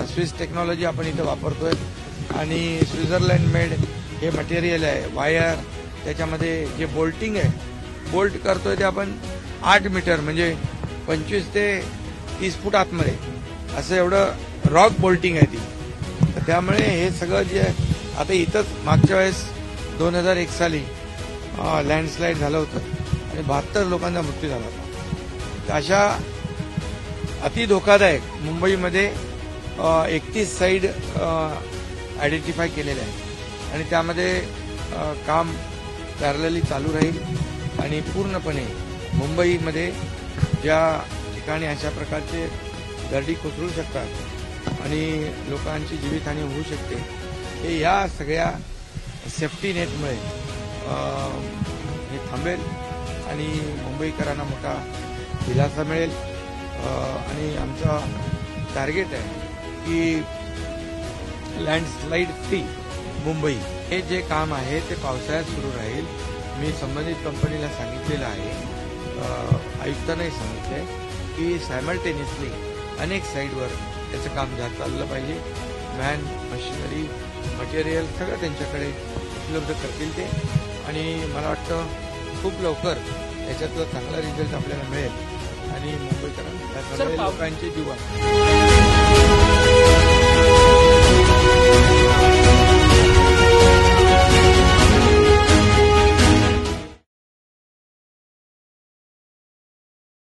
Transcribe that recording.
Swiss technology आपण इथे वापरतोय आणि स्वित्झर्लंड मेड हे मटेरियल आहे. वायर त्याच्यामध्ये जे बोल्टिंग आहे, बोल्ट करतोय ते आपण 8 मीटर म्हणजे 25 ते 30 फूट आतमध्ये असं एवढं रॉक बोल्टिंग आहे ती. तर त्यामुळे हे सगळं जे आता इथंच मागच्या वेळेस 2001 साली लँडस्लाईड झालं होतं आणि 72 लोकांचा मृत्यू झाला होता. तर अशा अति धोकादायक मुंबईमध्ये 31 साईड आयडेंटिफाय केलेले आहे आणि त्यामध्ये काम पॅरलली चालू राहील आणि पूर्णपणे मुंबईमध्ये ज्या ठिकाणी अशा प्रकारचे दरडी कोसळू शकतात आणि लोकांची जीवितहानी होऊ शकते, हे या सगळ्या सेफ्टी नेटमुळे हे थांबेल आणि मुंबईकरांना मोठा दिलासा मिळेल. आणि आमचा टार्गेट आहे की लँडस्लाईड फ्री मुंबई हे जे काम आहे ते पावसाळ्यात सुरू राहील. मी संबंधित कंपनीला सांगितलेलं आहे, आयुक्तांनाही सांगितलंय की सायमल्टेनियसली अनेक साईडवर त्याचं काम चाललं पाहिजे. मॅन, मशिनरी, मटेरियल सगळं त्यांच्याकडे उपलब्ध करतील ते आणि मला वाटतं खूप लवकर याच्यातला चांगला रिझल्ट आपल्याला मिळेल आणि मुंबईकरांना लोकांचे जीवन